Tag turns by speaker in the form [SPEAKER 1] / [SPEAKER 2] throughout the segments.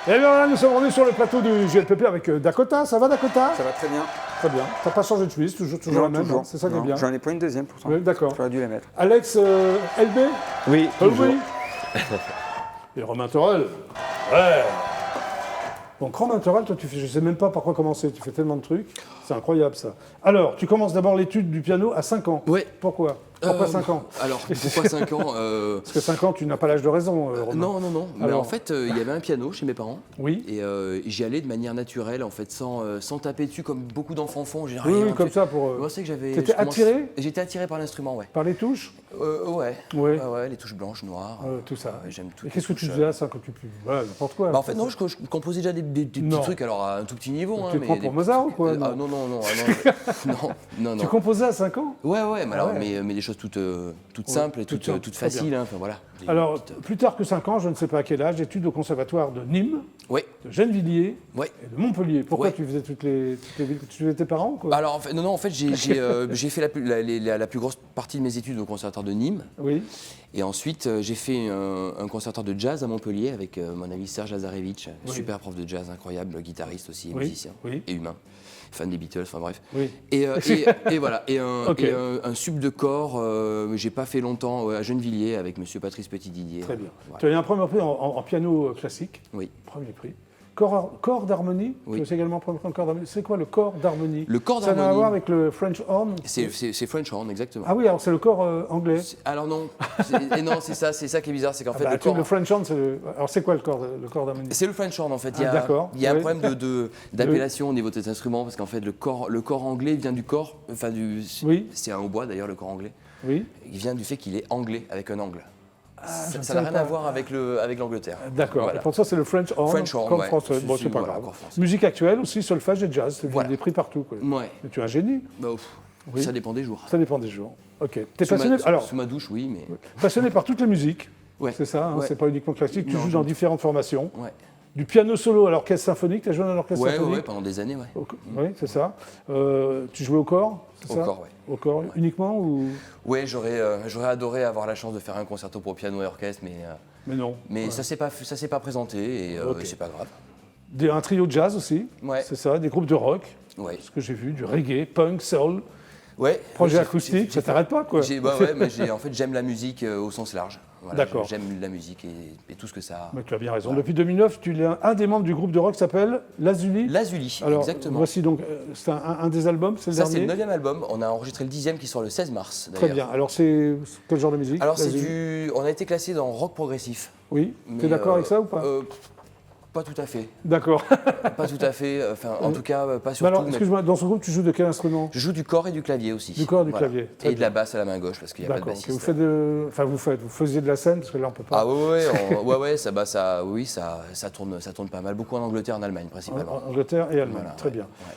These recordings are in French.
[SPEAKER 1] Et bien là, nous sommes revenus sur le plateau du JLPP avec Dakota. Ça va, Dakota?
[SPEAKER 2] Ça va très bien.
[SPEAKER 1] Très bien. T'as pas changé de chemise, toujours
[SPEAKER 2] Non,
[SPEAKER 1] la même,
[SPEAKER 2] toujours.
[SPEAKER 1] hein, c'est ça qui est
[SPEAKER 2] Non,
[SPEAKER 1] bien.
[SPEAKER 2] j'en ai pas une deuxième pourtant.
[SPEAKER 1] Oui, d'accord.
[SPEAKER 2] J'aurais dû la mettre.
[SPEAKER 1] Alex LB?
[SPEAKER 3] Oui, toujours.
[SPEAKER 1] Oui. Et Romain Torel? Ouais. Bon, Romain Torel, toi, je sais même pas par quoi commencer. Tu fais tellement de trucs. C'est incroyable, ça. Alors, tu commences d'abord l'étude du piano à 5 ans.
[SPEAKER 4] Ouais.
[SPEAKER 1] Pourquoi? Pourquoi 5 ans?
[SPEAKER 4] Alors, pourquoi 5 ans
[SPEAKER 1] Parce que 5 ans, tu n'as pas l'âge de raison, Romain.
[SPEAKER 4] Non. Mais
[SPEAKER 1] Alors
[SPEAKER 4] en fait, il y avait un piano chez mes parents.
[SPEAKER 1] Oui.
[SPEAKER 4] Et j'y allais de manière naturelle, en fait, sans taper dessus comme beaucoup d'enfants font. J'ai
[SPEAKER 1] Oui,
[SPEAKER 4] rien
[SPEAKER 1] oui, comme
[SPEAKER 4] fait.
[SPEAKER 1] ça pour.
[SPEAKER 4] Moi, c'est que j'avais.
[SPEAKER 1] T'étais attiré?
[SPEAKER 4] J'étais attiré par l'instrument, ouais.
[SPEAKER 1] Par les touches?
[SPEAKER 4] Ouais.
[SPEAKER 1] Ouais.
[SPEAKER 4] Ouais, les touches blanches, noires.
[SPEAKER 1] Tout ça.
[SPEAKER 4] J'aime tout.
[SPEAKER 1] Et qu'est-ce que tu faisais à ça quand tu. Voilà, n'importe quoi.
[SPEAKER 4] Bah en fait, non, je composais déjà des petits
[SPEAKER 1] Non.
[SPEAKER 4] trucs, alors à un tout petit niveau.
[SPEAKER 1] Tu
[SPEAKER 4] hein,
[SPEAKER 1] te
[SPEAKER 4] mais
[SPEAKER 1] prends
[SPEAKER 4] des
[SPEAKER 1] pour Mozart ou
[SPEAKER 4] petits
[SPEAKER 1] quoi?
[SPEAKER 4] trucs. Ah non.
[SPEAKER 1] Tu composais à 5 ans?
[SPEAKER 4] Ouais, mais, alors,
[SPEAKER 1] ouais.
[SPEAKER 4] mais des choses toutes simples et toutes
[SPEAKER 1] très
[SPEAKER 4] faciles.
[SPEAKER 1] bien.
[SPEAKER 4] Hein, enfin, voilà.
[SPEAKER 1] Alors, plus tard que 5 ans, je ne sais pas à quel âge, études au conservatoire de Nîmes,
[SPEAKER 4] Ouais.
[SPEAKER 1] de Gennevilliers
[SPEAKER 4] Ouais.
[SPEAKER 1] et de Montpellier. Pourquoi
[SPEAKER 4] Ouais.
[SPEAKER 1] tu faisais toutes les villes? Tu suivais tes parents, quoi?
[SPEAKER 4] Alors, en fait, j'ai fait la plus grosse partie de mes études au conservatoire de Nîmes.
[SPEAKER 1] Oui.
[SPEAKER 4] Et ensuite, j'ai fait un conservatoire de jazz à Montpellier avec mon ami Serge Lazarevitch,
[SPEAKER 1] Oui.
[SPEAKER 4] super prof de jazz, incroyable, guitariste aussi, et
[SPEAKER 1] Oui,
[SPEAKER 4] musicien,
[SPEAKER 1] oui.
[SPEAKER 4] et humain, fan des Beatles, enfin bref.
[SPEAKER 1] Oui.
[SPEAKER 4] Et voilà,
[SPEAKER 1] Ok.
[SPEAKER 4] un sub de corps, j'ai pas fait longtemps à Gennevilliers avec monsieur Patrice Petit-Didier.
[SPEAKER 1] Très bien.
[SPEAKER 4] Voilà.
[SPEAKER 1] Tu as eu un premier prix en piano classique.
[SPEAKER 4] Oui.
[SPEAKER 1] Premier prix. Corps d'harmonie.
[SPEAKER 4] Oui.
[SPEAKER 1] Tu as aussi également un premier prix en corps d'harmonie. C'est quoi le corps d'harmonie?
[SPEAKER 4] Le corps
[SPEAKER 1] Ça n'a à
[SPEAKER 4] d'harmonie.
[SPEAKER 1] voir avec le French horn?
[SPEAKER 4] C'est French horn, exactement.
[SPEAKER 1] Ah oui, alors c'est le corps anglais.
[SPEAKER 4] Alors non, non, c'est ça qui est bizarre, c'est qu'en fait
[SPEAKER 1] Bah,
[SPEAKER 4] le corps.
[SPEAKER 1] le French horn, c'est le. Alors c'est quoi le corps d'harmonie?
[SPEAKER 4] C'est le French horn en fait.
[SPEAKER 1] d'accord,
[SPEAKER 4] Il y a
[SPEAKER 1] oui.
[SPEAKER 4] un problème d'appellation au niveau de cet instrument parce qu'en fait le corps anglais vient du corps, enfin
[SPEAKER 1] Oui.
[SPEAKER 4] c'est un hautbois d'ailleurs le corps anglais.
[SPEAKER 1] Oui.
[SPEAKER 4] Il vient du fait qu'il est anglais avec un angle.
[SPEAKER 1] je ne
[SPEAKER 4] Ça n'a
[SPEAKER 1] savais
[SPEAKER 4] rien
[SPEAKER 1] pas.
[SPEAKER 4] à voir avec l'Angleterre.
[SPEAKER 1] D'accord.
[SPEAKER 4] Voilà.
[SPEAKER 1] Et pour ça, c'est le French horn,
[SPEAKER 4] French horn,
[SPEAKER 1] comme
[SPEAKER 4] ouais.
[SPEAKER 1] français. Bon, c'est pas
[SPEAKER 4] Voilà,
[SPEAKER 1] grave.
[SPEAKER 4] encore français.
[SPEAKER 1] Musique actuelle aussi, solfège et jazz. C'est
[SPEAKER 4] Voilà.
[SPEAKER 1] des prix partout, quoi.
[SPEAKER 4] Ouais.
[SPEAKER 1] Mais tu es un génie.
[SPEAKER 4] Bah,
[SPEAKER 1] Oui.
[SPEAKER 4] Ça dépend des jours.
[SPEAKER 1] Ça dépend des jours. Ok. T'es
[SPEAKER 4] Sous
[SPEAKER 1] passionné. Alors,
[SPEAKER 4] sous ma douche, oui, mais.
[SPEAKER 1] passionné par toutes les musiques.
[SPEAKER 4] Ouais.
[SPEAKER 1] C'est ça. Hein,
[SPEAKER 4] Ouais.
[SPEAKER 1] c'est pas uniquement classique. Tu
[SPEAKER 4] Non,
[SPEAKER 1] joues
[SPEAKER 4] je-
[SPEAKER 1] dans différentes formations.
[SPEAKER 4] Ouais.
[SPEAKER 1] Du piano solo à l'orchestre symphonique. Tu as joué dans l'orchestre
[SPEAKER 4] Ouais,
[SPEAKER 1] symphonique.
[SPEAKER 4] pendant des années, ouais.
[SPEAKER 1] Oui, c'est ça. Tu jouais au corps. C'est
[SPEAKER 4] Au
[SPEAKER 1] ça
[SPEAKER 4] corps, ouais.
[SPEAKER 1] Au corps uniquement ou
[SPEAKER 4] Ouais, j'aurais adoré avoir la chance de faire un concerto pour piano et orchestre,
[SPEAKER 1] Mais non.
[SPEAKER 4] mais ça s'est pas présenté et
[SPEAKER 1] Ok.
[SPEAKER 4] c'est pas grave.
[SPEAKER 1] Un trio de jazz aussi.
[SPEAKER 4] Ouais.
[SPEAKER 1] C'est ça. Des groupes de rock.
[SPEAKER 4] Ouais.
[SPEAKER 1] Ce que j'ai vu, du reggae, punk, soul.
[SPEAKER 4] Ouais.
[SPEAKER 1] Projet
[SPEAKER 4] J'ai-
[SPEAKER 1] acoustique,
[SPEAKER 4] j'ai
[SPEAKER 1] ça
[SPEAKER 4] fait-
[SPEAKER 1] t'arrête pas, quoi.
[SPEAKER 4] Mais en fait, j'aime la musique au sens large. Voilà,
[SPEAKER 1] D'accord.
[SPEAKER 4] J'aime la musique et tout ce que ça.
[SPEAKER 1] Mais tu as bien raison.
[SPEAKER 4] Voilà.
[SPEAKER 1] Depuis 2009, tu es un des membres du groupe de rock qui s'appelle Lazuli.
[SPEAKER 4] Lazuli,
[SPEAKER 1] Alors,
[SPEAKER 4] exactement.
[SPEAKER 1] voici donc, c'est un des albums, c'est le
[SPEAKER 4] Ça, c'est
[SPEAKER 1] dernier.
[SPEAKER 4] le 9e album. On a enregistré le 10e qui sort le 16 mars.
[SPEAKER 1] Très
[SPEAKER 4] d'ailleurs.
[SPEAKER 1] bien. Alors, c'est quel genre de musique?
[SPEAKER 4] Alors,
[SPEAKER 1] Lazuli
[SPEAKER 4] on a été classé dans rock progressif.
[SPEAKER 1] Oui. Tu
[SPEAKER 4] mais,
[SPEAKER 1] es d'accord avec ça ou pas?
[SPEAKER 4] Pas tout à fait.
[SPEAKER 1] D'accord.
[SPEAKER 4] Pas tout à fait. Enfin, en tout cas, pas
[SPEAKER 1] Mais
[SPEAKER 4] surtout.
[SPEAKER 1] alors,
[SPEAKER 4] mais
[SPEAKER 1] excuse-moi, dans ce groupe, tu joues de quel instrument?
[SPEAKER 4] je joue du corps et du clavier aussi.
[SPEAKER 1] Du corps et du
[SPEAKER 4] Voilà.
[SPEAKER 1] clavier. Très
[SPEAKER 4] Et de
[SPEAKER 1] bien.
[SPEAKER 4] la basse à la main gauche parce qu'il n'y a pas de
[SPEAKER 1] D'accord. Ok.
[SPEAKER 4] bassiste.
[SPEAKER 1] Vous faisiez de la scène, parce que là, on peut pas.
[SPEAKER 4] Ah ouais, ça tourne pas mal. Beaucoup en Angleterre, en Allemagne principalement.
[SPEAKER 1] En Angleterre et Allemagne.
[SPEAKER 4] Voilà,
[SPEAKER 1] Très
[SPEAKER 4] ouais,
[SPEAKER 1] bien.
[SPEAKER 4] ouais.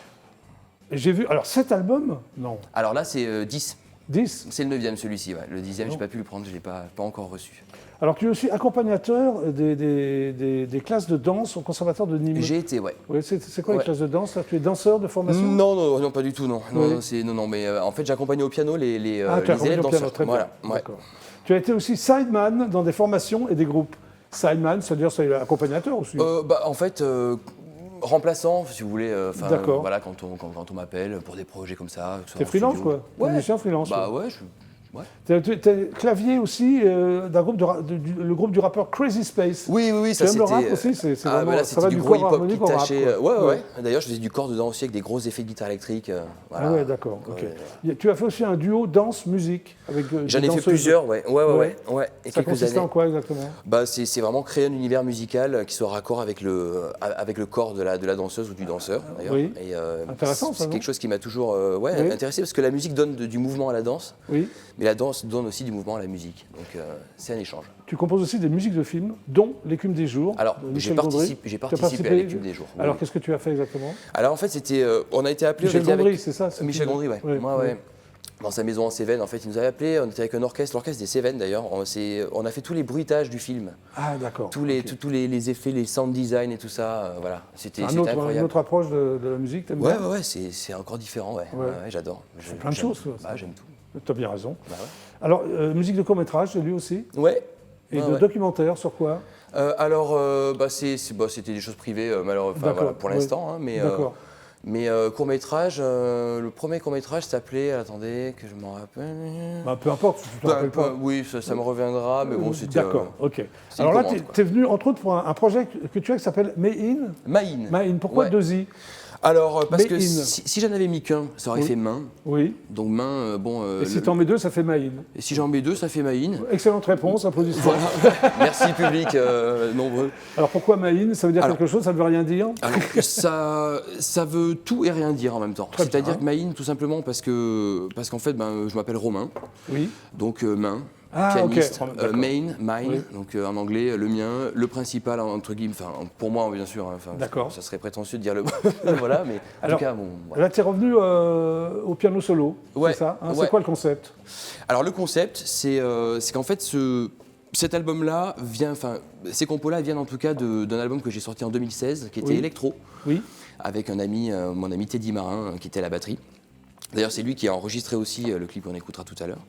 [SPEAKER 1] Et j'ai vu, alors, 7 albums? Non.
[SPEAKER 4] Alors là, c'est 10.
[SPEAKER 1] 10.
[SPEAKER 4] C'est le 9e celui-ci, ouais. Le 10e, j'ai pas pu le prendre, je l'ai pas encore reçu.
[SPEAKER 1] Alors, tu es aussi accompagnateur des classes de danse au conservatoire de Nîmes.
[SPEAKER 4] J'ai été, ouais.
[SPEAKER 1] Oui, c'est quoi les
[SPEAKER 4] Ouais.
[SPEAKER 1] classes de danse là? Tu es danseur de formation?
[SPEAKER 4] Non, pas du tout, non.
[SPEAKER 1] Oui.
[SPEAKER 4] Non, mais en fait, j'accompagne au piano les
[SPEAKER 1] Ah, tu as accompagné
[SPEAKER 4] élèves
[SPEAKER 1] au piano,
[SPEAKER 4] danseurs.
[SPEAKER 1] très bien.
[SPEAKER 4] Voilà, ouais.
[SPEAKER 1] D'accord. Tu as été aussi sideman dans des formations et des groupes. Sideman, c'est-à-dire c'est accompagnateur aussi.
[SPEAKER 4] En fait, remplaçant, si vous voulez.
[SPEAKER 1] D'accord.
[SPEAKER 4] Voilà, quand on m'appelle pour des projets comme ça. que ce soit
[SPEAKER 1] T'es
[SPEAKER 4] en
[SPEAKER 1] freelance,
[SPEAKER 4] studio.
[SPEAKER 1] quoi. T'es
[SPEAKER 4] Ouais.
[SPEAKER 1] musicien freelance.
[SPEAKER 4] Bah
[SPEAKER 1] quoi.
[SPEAKER 4] ouais,
[SPEAKER 1] T'es clavier aussi d'un groupe le groupe du rappeur Crazy Space.
[SPEAKER 4] Oui, ça
[SPEAKER 1] Tu aimes le
[SPEAKER 4] c'était.
[SPEAKER 1] rap aussi? C'est
[SPEAKER 4] Ah,
[SPEAKER 1] vraiment,
[SPEAKER 4] bah là,
[SPEAKER 1] ça va
[SPEAKER 4] c'était du
[SPEAKER 1] corps
[SPEAKER 4] gros hip-hop
[SPEAKER 1] harmonique
[SPEAKER 4] qui
[SPEAKER 1] au rap,
[SPEAKER 4] tâchait.
[SPEAKER 1] quoi.
[SPEAKER 4] Ouais. D'ailleurs, je faisais du corps dedans aussi avec des gros effets de guitare électrique. Voilà.
[SPEAKER 1] Ah ouais, d'accord.
[SPEAKER 4] Donc,
[SPEAKER 1] ok. Tu as fait aussi un duo danse-musique avec
[SPEAKER 4] J'en
[SPEAKER 1] des
[SPEAKER 4] ai fait
[SPEAKER 1] danseuses.
[SPEAKER 4] plusieurs, ouais. Et
[SPEAKER 1] Ça
[SPEAKER 4] quelques
[SPEAKER 1] consistait
[SPEAKER 4] années.
[SPEAKER 1] en quoi exactement?
[SPEAKER 4] Bah, c'est vraiment créer un univers musical qui soit raccord avec le corps de la danseuse ou du danseur, d'ailleurs.
[SPEAKER 1] Oui.
[SPEAKER 4] Et,
[SPEAKER 1] Intéressant, ça,
[SPEAKER 4] c'est
[SPEAKER 1] non?
[SPEAKER 4] quelque chose qui m'a toujours
[SPEAKER 1] Oui.
[SPEAKER 4] intéressé parce que la musique donne du mouvement à la danse,
[SPEAKER 1] Oui.
[SPEAKER 4] mais la danse donne aussi du mouvement à la musique. Donc c'est un échange.
[SPEAKER 1] Tu composes aussi des musiques de films, dont L'écume des jours.
[SPEAKER 4] Alors,
[SPEAKER 1] de
[SPEAKER 4] j'ai
[SPEAKER 1] Michel Gondry.
[SPEAKER 4] participé à l'Écume des jours.
[SPEAKER 1] Alors,
[SPEAKER 4] Oui.
[SPEAKER 1] qu'est-ce que tu as fait exactement?
[SPEAKER 4] Alors en fait, c'était, on a été appelé.
[SPEAKER 1] Michel
[SPEAKER 4] on était
[SPEAKER 1] Gondry,
[SPEAKER 4] avec
[SPEAKER 1] c'est ça?
[SPEAKER 4] Michel Gondry, ouais.
[SPEAKER 1] Oui,
[SPEAKER 4] Moi,
[SPEAKER 1] oui.
[SPEAKER 4] ouais. Dans sa maison en Cévennes, en fait, il nous avait appelé. On était avec un orchestre, l'orchestre des Cévennes d'ailleurs. On a fait tous les bruitages du film,
[SPEAKER 1] Ah, d'accord.
[SPEAKER 4] tous les effets, les sound design et tout ça. Voilà, c'était incroyable.
[SPEAKER 1] Une autre approche de la musique, t'aimes bien?
[SPEAKER 4] Ouais, c'est encore différent, ouais.
[SPEAKER 1] Ouais.
[SPEAKER 4] Ouais, j'adore.
[SPEAKER 1] C'est plein de choses, ça.
[SPEAKER 4] Bah, j'aime tout.
[SPEAKER 1] Tu as bien raison.
[SPEAKER 4] Bah
[SPEAKER 1] Alors, musique de court-métrage, j'ai lu aussi.
[SPEAKER 4] ouais.
[SPEAKER 1] Et
[SPEAKER 4] Ouais,
[SPEAKER 1] de
[SPEAKER 4] ouais.
[SPEAKER 1] documentaires sur quoi?
[SPEAKER 4] C'était des choses privées, malheureusement,
[SPEAKER 1] D'accord,
[SPEAKER 4] voilà, pour
[SPEAKER 1] oui.
[SPEAKER 4] l'instant. Hein,
[SPEAKER 1] D'accord.
[SPEAKER 4] mais court-métrage, le premier court-métrage s'appelait, attendez, que je m'en rappelle.
[SPEAKER 1] Bah, peu importe, si tu te rappelles pas.
[SPEAKER 4] Oui, ça me reviendra, mais bon, c'était.
[SPEAKER 1] D'accord, ok.
[SPEAKER 4] c'est
[SPEAKER 1] Alors
[SPEAKER 4] une
[SPEAKER 1] là,
[SPEAKER 4] commande,
[SPEAKER 1] tu
[SPEAKER 4] quoi.
[SPEAKER 1] es venu entre autres pour un projet que tu as qui s'appelle Main.
[SPEAKER 4] Maïn.
[SPEAKER 1] Main, pourquoi
[SPEAKER 4] Ouais.
[SPEAKER 1] deux i?
[SPEAKER 4] Alors, parce que
[SPEAKER 1] Main.
[SPEAKER 4] si j'en avais mis qu'un, ça aurait
[SPEAKER 1] Oui.
[SPEAKER 4] fait main.
[SPEAKER 1] Oui.
[SPEAKER 4] Donc main,
[SPEAKER 1] Et si tu en mets deux, ça fait Main.
[SPEAKER 4] et si j'en mets deux, ça fait Maïn.
[SPEAKER 1] Excellente réponse, applaudissements.
[SPEAKER 4] Voilà. Merci public nombreux.
[SPEAKER 1] Alors pourquoi Main? Ça veut dire
[SPEAKER 4] Alors-
[SPEAKER 1] quelque chose, ça ne veut rien dire?
[SPEAKER 4] Alors, ça veut tout et rien dire en même temps.
[SPEAKER 1] Très
[SPEAKER 4] C'est-à-dire
[SPEAKER 1] bien.
[SPEAKER 4] que Maïn, tout simplement parce qu'en fait, je m'appelle Romain,
[SPEAKER 1] Oui.
[SPEAKER 4] donc main,
[SPEAKER 1] Ah, ok.
[SPEAKER 4] pianiste,
[SPEAKER 1] D'accord.
[SPEAKER 4] main, mine,
[SPEAKER 1] Oui.
[SPEAKER 4] donc en anglais, le mien, le principal entre guillemets, enfin pour moi bien sûr, hein, enfin,
[SPEAKER 1] D'accord.
[SPEAKER 4] ça serait prétentieux de dire le voilà, mais en
[SPEAKER 1] Alors,
[SPEAKER 4] tout cas, bon. Voilà.
[SPEAKER 1] Là, tu es revenu au piano solo,
[SPEAKER 4] Ouais,
[SPEAKER 1] c'est ça, hein?
[SPEAKER 4] ouais.
[SPEAKER 1] C'est quoi le concept?
[SPEAKER 4] Alors le concept, c'est qu'en fait cet album-là vient, enfin ces compos-là viennent en tout cas d'un album que j'ai sorti en 2016, qui était
[SPEAKER 1] Oui.
[SPEAKER 4] Electro,
[SPEAKER 1] Oui.
[SPEAKER 4] avec un ami, mon ami Teddy Marin, qui était à la batterie. D'ailleurs, c'est lui qui a enregistré aussi le clip qu'on écoutera tout à l'heure,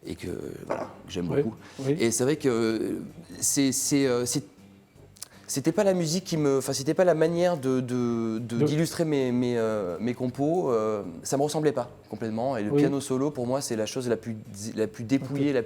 [SPEAKER 4] et que voilà, que j'aime
[SPEAKER 1] Oui.
[SPEAKER 4] beaucoup.
[SPEAKER 1] Oui.
[SPEAKER 4] Et c'est vrai que c'était pas la musique qui me, enfin c'était pas la manière d'illustrer mes compos. Ça me ressemblait pas complètement. Et le
[SPEAKER 1] Oui.
[SPEAKER 4] piano solo, pour moi, c'est la chose la plus dépouillée, la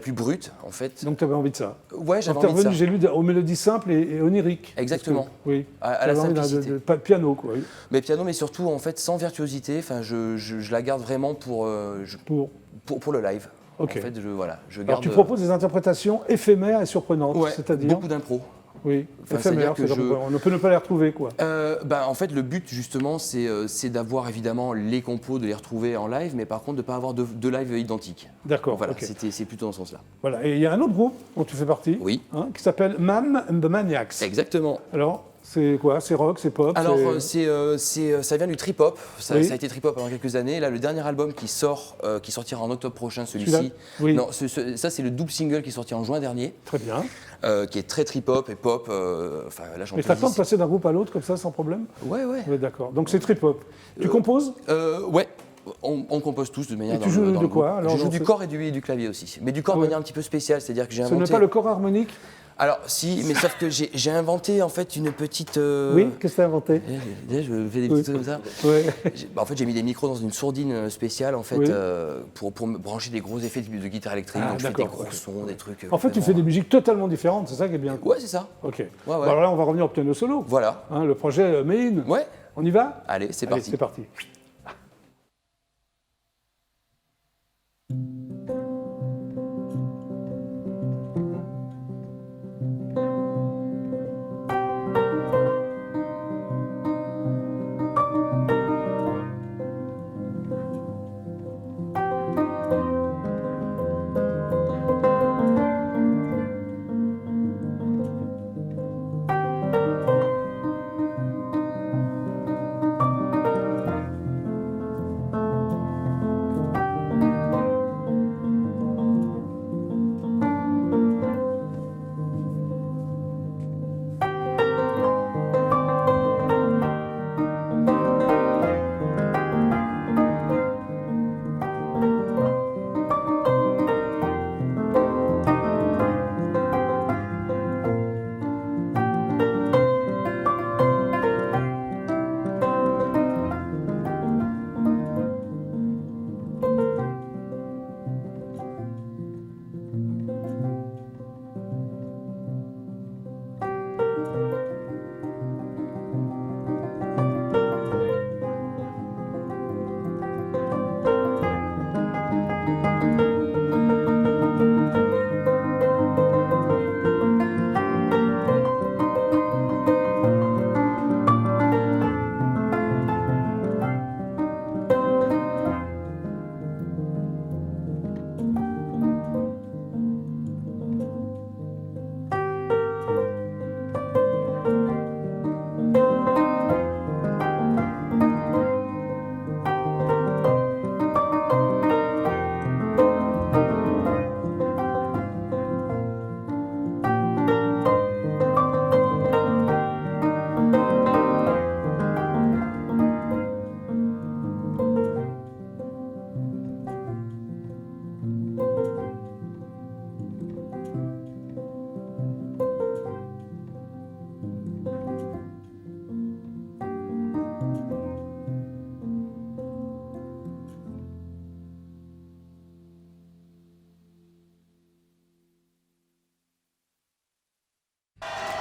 [SPEAKER 4] plus brute, en fait.
[SPEAKER 1] Donc tu avais envie de ça.
[SPEAKER 4] Ouais, j'avais
[SPEAKER 1] Tu es
[SPEAKER 4] envie de ça.
[SPEAKER 1] revenu, j'ai lu, aux mélodies simples et oniriques.
[SPEAKER 4] Exactement.
[SPEAKER 1] Parce que- oui.
[SPEAKER 4] À
[SPEAKER 1] Tu
[SPEAKER 4] la
[SPEAKER 1] avais envie
[SPEAKER 4] simplicité.
[SPEAKER 1] pas de piano, quoi. Oui.
[SPEAKER 4] Mais piano, mais surtout en fait sans virtuosité. Enfin, je la garde vraiment pour le live.
[SPEAKER 1] Ok.
[SPEAKER 4] En fait, je
[SPEAKER 1] Alors
[SPEAKER 4] garde.
[SPEAKER 1] tu proposes des interprétations éphémères et surprenantes,
[SPEAKER 4] Ouais,
[SPEAKER 1] c'est-à-dire
[SPEAKER 4] beaucoup d'impro.
[SPEAKER 1] Oui,
[SPEAKER 4] Enfin,
[SPEAKER 1] éphémères,
[SPEAKER 4] c'est-à-dire que
[SPEAKER 1] on ne peut ne pas les retrouver, quoi.
[SPEAKER 4] En fait, le but justement, c'est d'avoir évidemment les compos, de les retrouver en live, mais par contre de ne pas avoir de live identique.
[SPEAKER 1] D'accord,
[SPEAKER 4] Voilà,
[SPEAKER 1] ok.
[SPEAKER 4] c'est plutôt dans ce sens-là.
[SPEAKER 1] Voilà. Et il y a un autre groupe dont tu fais partie,
[SPEAKER 4] Oui.
[SPEAKER 1] hein, qui s'appelle Mam and the Maniacs.
[SPEAKER 4] Exactement.
[SPEAKER 1] Alors, c'est quoi? C'est rock, c'est pop?
[SPEAKER 4] Alors,
[SPEAKER 1] c'est-
[SPEAKER 4] ça vient du trip-hop. Ça
[SPEAKER 1] Oui.
[SPEAKER 4] a été trip-hop pendant quelques années. Là, le dernier album qui sortira en octobre prochain, celui-ci.
[SPEAKER 1] Celui-là Oui.
[SPEAKER 4] Non, ça, c'est le double single qui est sorti en juin dernier,
[SPEAKER 1] Très bien.
[SPEAKER 4] qui est très trip-hop et pop. Enfin, la
[SPEAKER 1] Mais
[SPEAKER 4] chanteuse.
[SPEAKER 1] t'as le temps de
[SPEAKER 4] dit-
[SPEAKER 1] passer d'un groupe à l'autre comme ça, sans problème?
[SPEAKER 4] Ouais, ouais.
[SPEAKER 1] Oui, d'accord. Donc c'est trip-hop. Tu composes?
[SPEAKER 4] Ouais. On compose tous de manière.
[SPEAKER 1] Et tu
[SPEAKER 4] dans
[SPEAKER 1] joues
[SPEAKER 4] le- dans
[SPEAKER 1] de
[SPEAKER 4] le
[SPEAKER 1] quoi,
[SPEAKER 4] groupe.
[SPEAKER 1] alors,
[SPEAKER 4] Je
[SPEAKER 1] dans
[SPEAKER 4] joue du
[SPEAKER 1] ce-
[SPEAKER 4] corps et du clavier aussi. Mais du corps de
[SPEAKER 1] Ouais.
[SPEAKER 4] manière un petit peu spéciale, c'est-à-dire que j'ai
[SPEAKER 1] Ce
[SPEAKER 4] inventé.
[SPEAKER 1] n'est pas le corps harmonique?
[SPEAKER 4] Alors si, mais sauf que j'ai inventé en fait une petite.
[SPEAKER 1] Oui, qu'est-ce que tu as inventé?
[SPEAKER 4] Je fais des
[SPEAKER 1] Oui.
[SPEAKER 4] petits trucs comme ça.
[SPEAKER 1] Ouais.
[SPEAKER 4] En fait, j'ai mis des micros dans une sourdine spéciale en fait
[SPEAKER 1] Oui.
[SPEAKER 4] pour me brancher des gros effets de guitare électrique.
[SPEAKER 1] Ah,
[SPEAKER 4] Donc je fais des
[SPEAKER 1] d'accord,
[SPEAKER 4] gros
[SPEAKER 1] ouais.
[SPEAKER 4] sons, des trucs.
[SPEAKER 1] En fait, tu fais des musiques totalement différentes, c'est ça qui est bien.
[SPEAKER 4] Ouais, c'est ça.
[SPEAKER 1] Ok.
[SPEAKER 4] ouais.
[SPEAKER 1] Bon, alors là, on va revenir au piano solo.
[SPEAKER 4] Voilà.
[SPEAKER 1] Hein, le projet Main.
[SPEAKER 4] Ouais.
[SPEAKER 1] On y va?
[SPEAKER 4] Allez, c'est
[SPEAKER 1] Allez,
[SPEAKER 4] parti.
[SPEAKER 1] c'est parti.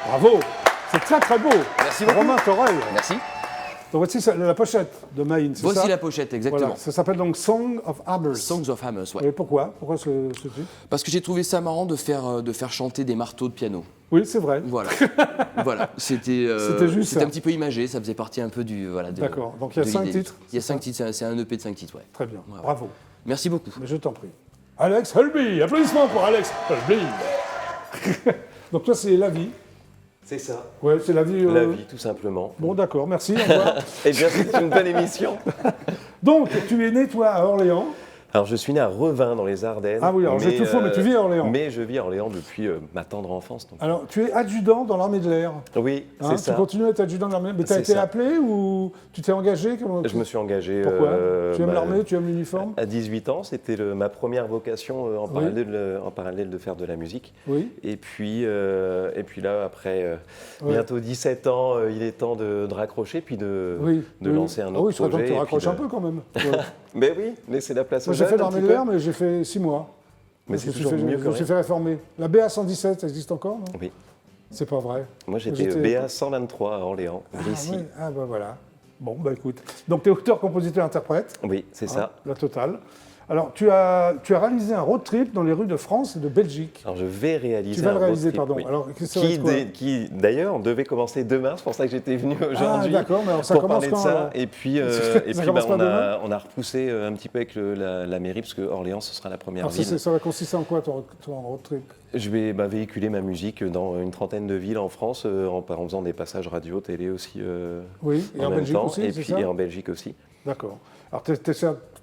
[SPEAKER 1] Bravo. C'est très très beau.
[SPEAKER 4] Merci beaucoup.
[SPEAKER 1] Romain Thorel.
[SPEAKER 4] Merci.
[SPEAKER 1] Donc voici la pochette de Maïn, c'est ça?
[SPEAKER 4] Voici la pochette, exactement.
[SPEAKER 1] Voilà, ça s'appelle donc Song of Hammers.
[SPEAKER 4] Songs of Hammers, ouais.
[SPEAKER 1] Et pourquoi? Pourquoi ce titre?
[SPEAKER 4] Parce que j'ai trouvé ça marrant de faire chanter des marteaux de piano.
[SPEAKER 1] Oui, c'est vrai.
[SPEAKER 4] Voilà. Voilà. C'était
[SPEAKER 1] juste ça.
[SPEAKER 4] un petit peu imagé, ça faisait partie un peu du. Voilà,
[SPEAKER 1] D'accord. Donc il y a 5 titres.
[SPEAKER 4] Il y a 5 titres, c'est un EP de 5 titres, ouais.
[SPEAKER 1] Très bien.
[SPEAKER 4] Ouais.
[SPEAKER 1] Bravo.
[SPEAKER 4] Merci beaucoup.
[SPEAKER 1] Mais je t'en prie. Alex Helby. Applaudissements pour Alex Helby. Donc toi, c'est La Vie.
[SPEAKER 2] C'est ça.
[SPEAKER 1] Ouais, c'est La Vie.
[SPEAKER 2] La vie, tout simplement.
[SPEAKER 1] Bon, d'accord. Merci. Au revoir.
[SPEAKER 2] Eh bien, c'est une bonne émission.
[SPEAKER 1] Donc, tu es né, toi, à Orléans.
[SPEAKER 2] Alors, je suis né à Revin, dans les Ardennes.
[SPEAKER 1] Ah oui, alors j'ai tout faux, mais tu vis à Orléans.
[SPEAKER 2] Mais je vis à Orléans depuis ma tendre enfance. Donc.
[SPEAKER 1] Alors, tu es adjudant dans l'armée de l'air.
[SPEAKER 2] Oui,
[SPEAKER 1] Hein,
[SPEAKER 2] c'est
[SPEAKER 1] tu
[SPEAKER 2] ça.
[SPEAKER 1] continues à être adjudant dans l'armée. Mais tu as
[SPEAKER 2] C'est
[SPEAKER 1] été
[SPEAKER 2] ça.
[SPEAKER 1] appelé ou tu t'es engagé?
[SPEAKER 2] Je me suis engagé.
[SPEAKER 1] Pourquoi? Tu aimes l'armée? Tu aimes l'uniforme?
[SPEAKER 2] À 18 ans, c'était ma première vocation en parallèle de faire de la musique.
[SPEAKER 1] Oui.
[SPEAKER 2] Et puis là, après bientôt 17 ans, il est temps de raccrocher, puis de lancer un autre
[SPEAKER 1] Ah oui,
[SPEAKER 2] projet.
[SPEAKER 1] Tu raccroches un peu quand même. Ouais.
[SPEAKER 2] Mais oui, laisser la place aux
[SPEAKER 1] Moi, j'ai
[SPEAKER 2] jeunes
[SPEAKER 1] fait
[SPEAKER 2] un
[SPEAKER 1] l'armée
[SPEAKER 2] petit
[SPEAKER 1] de
[SPEAKER 2] peu.
[SPEAKER 1] l'air, mais j'ai fait 6 mois.
[SPEAKER 2] Mais
[SPEAKER 1] Je
[SPEAKER 2] c'est
[SPEAKER 1] me suis
[SPEAKER 2] toujours
[SPEAKER 1] fait-
[SPEAKER 2] mieux que
[SPEAKER 1] Je me suis
[SPEAKER 2] rien.
[SPEAKER 1] fait réformer. La BA 117, ça existe encore, non?
[SPEAKER 2] Oui.
[SPEAKER 1] C'est pas vrai.
[SPEAKER 2] Moi, j'étais BA 123 à Orléans, Brissy.
[SPEAKER 1] ouais. Ah bah voilà. Bon, bah écoute. Donc tu es auteur, compositeur, interprète.
[SPEAKER 2] Oui, c'est ça.
[SPEAKER 1] La totale. Alors, tu as réalisé un road trip dans les rues de France et de Belgique.
[SPEAKER 2] Alors, je vais réaliser
[SPEAKER 1] Tu vas
[SPEAKER 2] un
[SPEAKER 1] le réaliser,
[SPEAKER 2] road trip,
[SPEAKER 1] pardon.
[SPEAKER 2] oui.
[SPEAKER 1] Alors, ça va être quoi?
[SPEAKER 2] Qui d'ailleurs, devait commencer demain. C'est pour ça que j'étais venu aujourd'hui.
[SPEAKER 1] d'accord, mais alors ça
[SPEAKER 2] pour
[SPEAKER 1] commence
[SPEAKER 2] parler de
[SPEAKER 1] quand,
[SPEAKER 2] ça.
[SPEAKER 1] alors
[SPEAKER 2] Et puis,
[SPEAKER 1] Ça commence pas demain
[SPEAKER 2] on a repoussé un petit peu avec la mairie, parce que Orléans, ce sera la première
[SPEAKER 1] Alors,
[SPEAKER 2] ville.
[SPEAKER 1] ça va consister en quoi, ton road trip?
[SPEAKER 2] Je vais véhiculer ma musique dans une trentaine de villes en France, en faisant des passages radio, télé aussi.
[SPEAKER 1] Oui, et en
[SPEAKER 2] même
[SPEAKER 1] Belgique
[SPEAKER 2] temps,
[SPEAKER 1] aussi,
[SPEAKER 2] et
[SPEAKER 1] c'est
[SPEAKER 2] puis
[SPEAKER 1] ça?
[SPEAKER 2] et en Belgique aussi.
[SPEAKER 1] D'accord. Alors,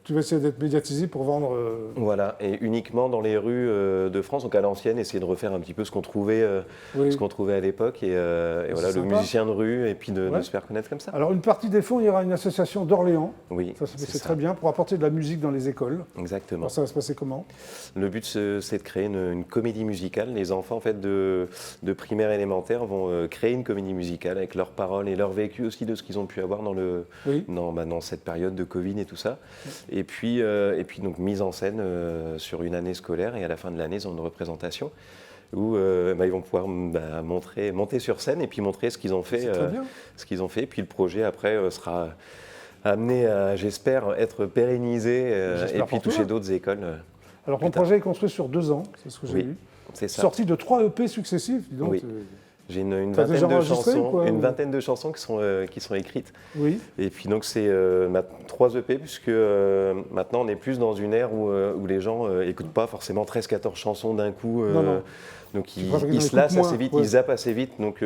[SPEAKER 1] tu vas essayer d'être médiatisé pour vendre...
[SPEAKER 2] Voilà, et uniquement dans les rues de France, donc à l'ancienne, essayer de refaire un petit peu ce qu'on trouvait, à l'époque, et voilà, le
[SPEAKER 1] sympa.
[SPEAKER 2] musicien de rue, et puis de
[SPEAKER 1] Ouais.
[SPEAKER 2] se faire connaître comme ça.
[SPEAKER 1] Alors, une partie des fonds ira à une association d'Orléans.
[SPEAKER 2] Oui,
[SPEAKER 1] Ça, c'est très bien, pour apporter de la musique dans les écoles.
[SPEAKER 2] Exactement.
[SPEAKER 1] Alors, ça va se passer comment?
[SPEAKER 2] Le but, c'est de créer une comédie musicale. Les enfants en fait, de primaire élémentaire vont créer une comédie musicale avec leurs paroles et leur vécu aussi de ce qu'ils ont pu avoir dans cette période de Covid et tout ça. Et puis donc mise en scène sur une année scolaire, et à la fin de l'année, ils ont une représentation où ils vont pouvoir monter sur scène et puis montrer ce qu'ils ont fait.
[SPEAKER 1] C'est très bien.
[SPEAKER 2] Ce qu'ils ont fait. Puis le projet après sera amené à, j'espère, être pérennisé
[SPEAKER 1] J'espère
[SPEAKER 2] et puis
[SPEAKER 1] pour toi.
[SPEAKER 2] toucher d'autres écoles.
[SPEAKER 1] Alors, ton
[SPEAKER 2] plus tard.
[SPEAKER 1] projet est construit sur 2 ans, c'est ce que j'ai
[SPEAKER 2] Oui,
[SPEAKER 1] vu.
[SPEAKER 2] c'est ça.
[SPEAKER 1] Sorti de 3 EP successifs, dis donc.
[SPEAKER 2] Oui. J'ai une
[SPEAKER 1] T'as déjà
[SPEAKER 2] vingtaine de
[SPEAKER 1] enregistré ou
[SPEAKER 2] chansons,
[SPEAKER 1] quoi, ou-
[SPEAKER 2] vingtaine de chansons qui sont écrites.
[SPEAKER 1] Oui.
[SPEAKER 2] Et puis donc c'est 3 EP, puisque maintenant on est plus dans une ère où les gens n'écoutent pas forcément 13-14 chansons d'un coup.
[SPEAKER 1] Non.
[SPEAKER 2] Donc
[SPEAKER 1] préfères qu'ils en
[SPEAKER 2] ils se
[SPEAKER 1] écoutent
[SPEAKER 2] lassent
[SPEAKER 1] moins,
[SPEAKER 2] assez vite,
[SPEAKER 1] ouais.
[SPEAKER 2] ils zappent assez vite. Donc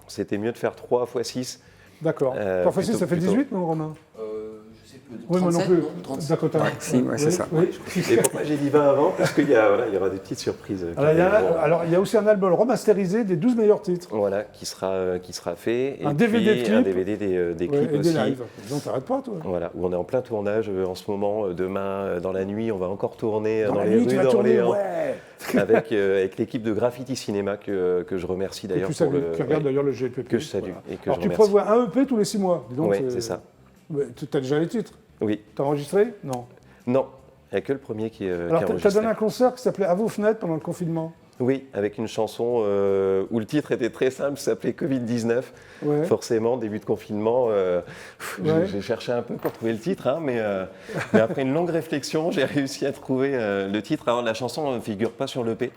[SPEAKER 2] c'était mieux de faire 3 x 6.
[SPEAKER 1] D'accord. Parfois,
[SPEAKER 2] plutôt-
[SPEAKER 1] ça fait
[SPEAKER 2] plutôt.
[SPEAKER 1] 18, non, Romain?
[SPEAKER 4] Je sais plus.
[SPEAKER 1] Oui, moi non
[SPEAKER 4] 37,
[SPEAKER 1] plus.
[SPEAKER 4] non 37.
[SPEAKER 1] D'accord, t'as-
[SPEAKER 3] Si, ouais, c'est ça.
[SPEAKER 1] Oui.
[SPEAKER 2] Et pourquoi j'ai dit 20 avant? Parce qu'il y aura des petites surprises. qui arriveront.
[SPEAKER 1] Alors, il y a aussi un album remasterisé des 12 meilleurs titres.
[SPEAKER 2] Voilà, qui sera fait. Et
[SPEAKER 1] Un DVD de
[SPEAKER 2] puis,
[SPEAKER 1] clips.
[SPEAKER 2] un DVD des
[SPEAKER 1] Ouais,
[SPEAKER 2] clips
[SPEAKER 1] et
[SPEAKER 2] aussi.
[SPEAKER 1] des lives. Donc, t'arrêtes pas, toi.
[SPEAKER 2] Voilà, où on est en plein tournage en ce moment. Demain, dans la nuit, on va encore tourner dans
[SPEAKER 1] la
[SPEAKER 2] les
[SPEAKER 1] nuit, tu
[SPEAKER 2] rues
[SPEAKER 1] vas tourner,
[SPEAKER 2] d'Orléans
[SPEAKER 1] ouais.
[SPEAKER 2] avec l'équipe de Graffiti Cinéma que je remercie d'ailleurs.
[SPEAKER 1] Qui regarde
[SPEAKER 2] ouais,
[SPEAKER 1] d'ailleurs le GPP.
[SPEAKER 2] que je salue et que
[SPEAKER 1] Alors,
[SPEAKER 2] je
[SPEAKER 1] tu
[SPEAKER 2] remercie.
[SPEAKER 1] prévois un EP tous les 6 mois. Dis donc,
[SPEAKER 2] Oui, c'est ça.
[SPEAKER 1] Tu as déjà les titres.
[SPEAKER 2] Oui.
[SPEAKER 1] T'as enregistré? Non.
[SPEAKER 2] Non, il n'y a que le premier qui est
[SPEAKER 1] Alors, t'as
[SPEAKER 2] enregistré.
[SPEAKER 1] donné un concert qui s'appelait À vos fenêtres pendant le confinement.
[SPEAKER 2] Oui, avec une chanson où le titre était très simple, ça s'appelait Covid-19.
[SPEAKER 1] Ouais.
[SPEAKER 2] Forcément, début de confinement,
[SPEAKER 1] Ouais.
[SPEAKER 2] j'ai cherché un peu pour trouver le titre, hein, mais après une longue réflexion, j'ai réussi à trouver le titre. Alors, la chanson ne figure pas sur l'EP,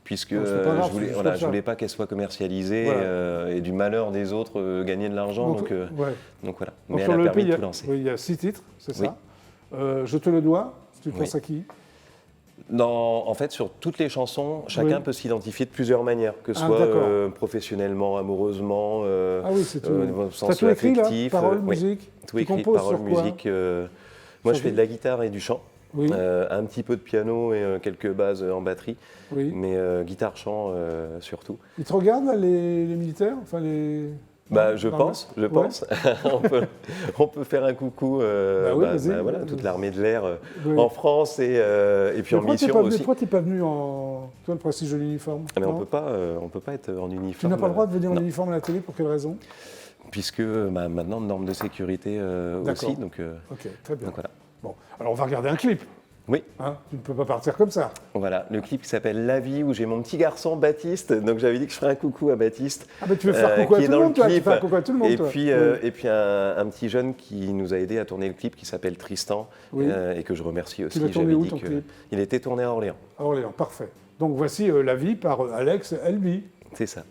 [SPEAKER 2] puisque
[SPEAKER 1] Non, c'est pas grave, c'est juste comme
[SPEAKER 2] je
[SPEAKER 1] ça.
[SPEAKER 2] voulais pas qu'elle soit commercialisée
[SPEAKER 1] Voilà.
[SPEAKER 2] et du malheur des autres gagner de l'argent. Donc
[SPEAKER 1] ouais.
[SPEAKER 2] voilà.
[SPEAKER 1] Donc,
[SPEAKER 2] Mais
[SPEAKER 1] sur
[SPEAKER 2] elle a
[SPEAKER 1] le EP,
[SPEAKER 2] permis
[SPEAKER 1] il y
[SPEAKER 2] de
[SPEAKER 1] a-
[SPEAKER 2] tout lancer.
[SPEAKER 1] oui, il y a 6 titres, c'est
[SPEAKER 2] Oui.
[SPEAKER 1] ça. Je te le dois. Tu
[SPEAKER 2] Oui.
[SPEAKER 1] penses à qui?
[SPEAKER 2] En fait, sur toutes les chansons, chacun
[SPEAKER 1] Oui.
[SPEAKER 2] peut s'identifier de plusieurs manières, que ce
[SPEAKER 1] Ah,
[SPEAKER 2] soit
[SPEAKER 1] d'accord.
[SPEAKER 2] professionnellement, amoureusement,
[SPEAKER 1] Ah oui, c'est tout.
[SPEAKER 2] au
[SPEAKER 1] T'as
[SPEAKER 2] sens
[SPEAKER 1] tout écrit, là?
[SPEAKER 2] affectif.
[SPEAKER 1] Paroles,
[SPEAKER 2] oui.
[SPEAKER 1] musique?
[SPEAKER 2] Tout
[SPEAKER 1] Tu
[SPEAKER 2] écrit,
[SPEAKER 1] composes
[SPEAKER 2] paroles,
[SPEAKER 1] sur quoi?
[SPEAKER 2] musique. Moi,
[SPEAKER 1] Sur
[SPEAKER 2] je fais
[SPEAKER 1] des-
[SPEAKER 2] de la guitare et du chant.
[SPEAKER 1] Oui.
[SPEAKER 2] Un petit peu de piano et quelques bases en batterie,
[SPEAKER 1] Oui.
[SPEAKER 2] mais guitare-chant surtout.
[SPEAKER 1] Ils te regardent, là, les militaires? Enfin, les...
[SPEAKER 2] Je
[SPEAKER 1] Non,
[SPEAKER 2] pense.
[SPEAKER 1] ouais.
[SPEAKER 2] on peut faire un coucou
[SPEAKER 1] oui, vas-y.
[SPEAKER 2] voilà, toute l'armée de l'air
[SPEAKER 1] Oui.
[SPEAKER 2] en France et puis en
[SPEAKER 1] Mais
[SPEAKER 2] mission aussi.
[SPEAKER 1] pourquoi t'es pas venu en... Toi, le prestige de l'uniforme?
[SPEAKER 2] Ah, mais on
[SPEAKER 1] non
[SPEAKER 2] peut pas être en uniforme.
[SPEAKER 1] Tu n'as pas le droit de venir en
[SPEAKER 2] non.
[SPEAKER 1] uniforme à la télé, pour quelle raison?
[SPEAKER 2] Puisque maintenant, normes de sécurité
[SPEAKER 1] D'accord.
[SPEAKER 2] aussi. Donc
[SPEAKER 1] Ok, très bien.
[SPEAKER 2] voilà.
[SPEAKER 1] Bon, alors on va regarder un clip.
[SPEAKER 2] Oui.
[SPEAKER 1] Hein, tu ne peux pas partir comme ça.
[SPEAKER 2] Voilà, le clip qui s'appelle La vie, où j'ai mon petit garçon Baptiste. Donc j'avais dit que je ferais un coucou à Baptiste.
[SPEAKER 1] Ah ben tu veux faire coucou à tout le monde, toi. Tu fais un coucou à tout le monde,
[SPEAKER 2] et
[SPEAKER 1] toi.
[SPEAKER 2] puis, et puis un petit jeune qui nous a aidé à tourner le clip qui s'appelle Tristan et que je remercie aussi.
[SPEAKER 1] Tu l'as tourné où,
[SPEAKER 2] dit
[SPEAKER 1] ton clip ?
[SPEAKER 2] Il était tourné à Orléans.
[SPEAKER 1] À Orléans, parfait. Donc voici La vie par Alex Elby.
[SPEAKER 2] C'est ça.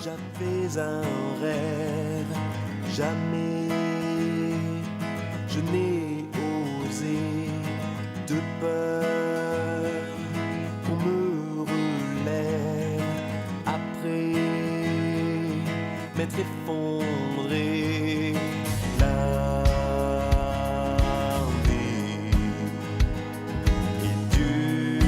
[SPEAKER 3] J'avais un rêve, jamais je n'ai osé de peur qu'on me relève après m'être effondré. La vie est dure.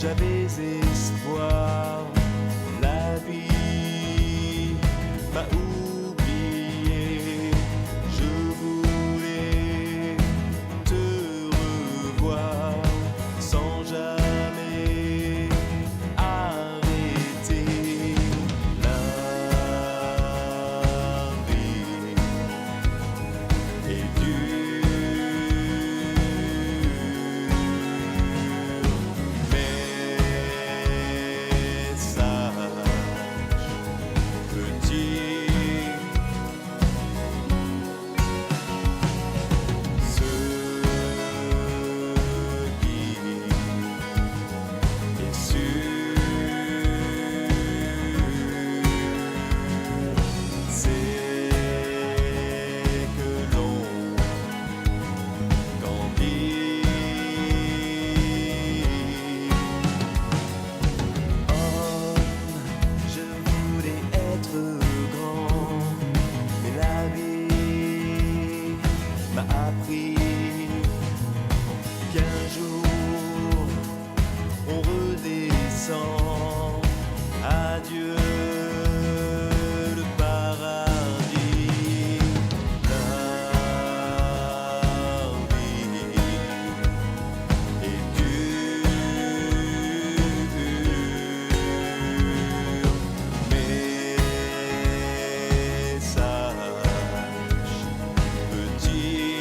[SPEAKER 3] J'avais espoir, la vie m'a oublié. Je voulais te revoir sans jamais arrêter. La vie est dure. Adieu le paradis, la vie est dure, mais sache, petit,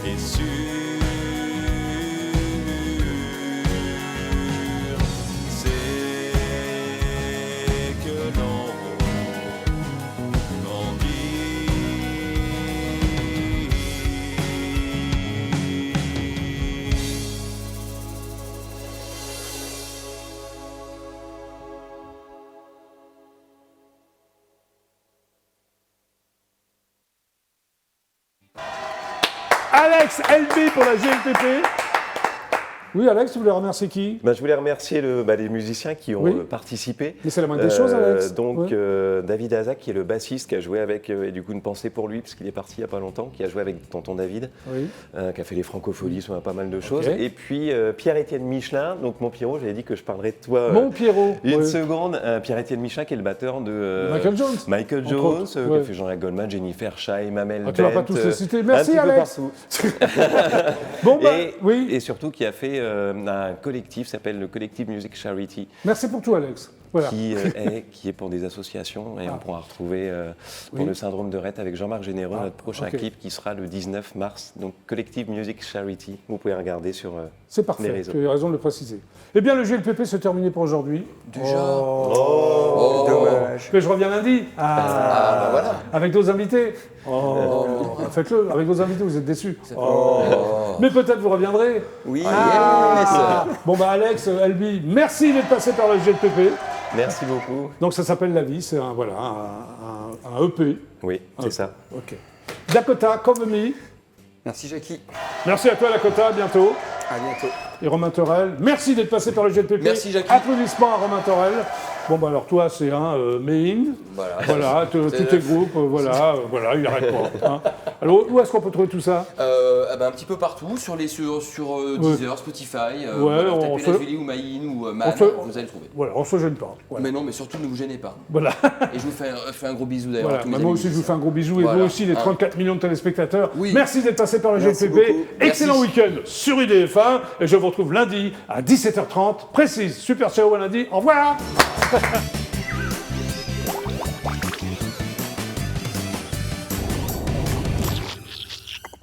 [SPEAKER 3] et sûr, c'est que l'on grandit.
[SPEAKER 1] Alex Elby pour la GLPP. Oui, Alex, tu voulais remercier qui ?
[SPEAKER 2] Je voulais remercier les musiciens qui ont participé.
[SPEAKER 1] Mais c'est la moindre des choses, Alex.
[SPEAKER 2] Donc, David Azac, qui est le bassiste, qui a joué avec, et du coup, une pensée pour lui, parce qu'il est parti il n'y a pas longtemps, qui a joué avec tonton David, qui a fait les francopholies, sur pas mal de choses. Et puis, Pierre-Étienne Michelin, donc mon Pierrot, j'avais dit que je parlerais de toi.
[SPEAKER 1] Mon Pierrot.
[SPEAKER 2] Une seconde. Pierre-Étienne Michelin, qui est le batteur de
[SPEAKER 1] Michael Jones.
[SPEAKER 2] Michael Jones, qui a fait Jean-Jacques Goldman, Jennifer Shai, Mamel Bent.
[SPEAKER 1] Tu ne vas pas tous les citer. Merci, Alex. Bon,
[SPEAKER 2] et surtout, qui a fait un collectif, s'appelle le Collective Music Charity.
[SPEAKER 1] Merci pour tout, Alex. Voilà.
[SPEAKER 2] Qui est pour des associations, et on pourra retrouver pour le syndrome de Rett avec Jean-Marc Généreux, notre prochain clip qui sera le 19 mars. Donc Collective Music Charity, vous pouvez regarder sur
[SPEAKER 1] c'est parfait,
[SPEAKER 2] les réseaux.
[SPEAKER 1] tu as raison de le préciser. Eh bien, le GLPP se terminé pour aujourd'hui.
[SPEAKER 4] Déjà
[SPEAKER 1] dommage.
[SPEAKER 5] dommage.
[SPEAKER 1] Mais je reviens lundi.
[SPEAKER 4] bah voilà.
[SPEAKER 1] Avec d'autres invités. Faites-le, avec vos invités, vous êtes déçus. Mais peut-être vous reviendrez.
[SPEAKER 5] Oui,
[SPEAKER 1] Bon bah Alex, Elbi, merci d'être passé par le GPP.
[SPEAKER 2] Merci beaucoup.
[SPEAKER 1] Donc ça s'appelle La Vie, c'est un EP.
[SPEAKER 2] Oui, c'est ça.
[SPEAKER 1] Ok. Dakota, Cover Me.
[SPEAKER 5] Merci Jackie.
[SPEAKER 1] Merci à toi Dakota, à bientôt.
[SPEAKER 5] À bientôt.
[SPEAKER 1] Et Romain Torel, merci d'être passé par le GPP.
[SPEAKER 4] Merci, Jackie.
[SPEAKER 1] Applaudissements à Romain Torel. Bon bah alors toi c'est un main. Voilà, tous tes groupes, voilà, il arrête pas. Hein. Alors où est-ce qu'on peut trouver tout ça?
[SPEAKER 4] Un petit peu partout, sur Deezer, Spotify, tapez Lashvili ou Maïn ou Man, vous allez le trouver.
[SPEAKER 1] Voilà, on se gêne pas. Voilà.
[SPEAKER 4] Mais non, mais surtout ne vous gênez pas.
[SPEAKER 1] Voilà.
[SPEAKER 4] Et je vous fais un gros bisou d'ailleurs.
[SPEAKER 1] Voilà.
[SPEAKER 4] à tous mes
[SPEAKER 1] Moi
[SPEAKER 4] amis
[SPEAKER 1] aussi je vous
[SPEAKER 4] musiciens.
[SPEAKER 1] fais un gros bisou et
[SPEAKER 4] Voilà.
[SPEAKER 1] vous aussi les 34 millions de téléspectateurs.
[SPEAKER 4] Oui.
[SPEAKER 1] Merci d'être passé par le
[SPEAKER 5] Merci
[SPEAKER 1] GPP.
[SPEAKER 5] beaucoup.
[SPEAKER 1] Excellent
[SPEAKER 4] Merci.
[SPEAKER 1] week-end sur IDF1 et je vous retrouve lundi à 17h30 précise. Super ciao à lundi. Au revoir.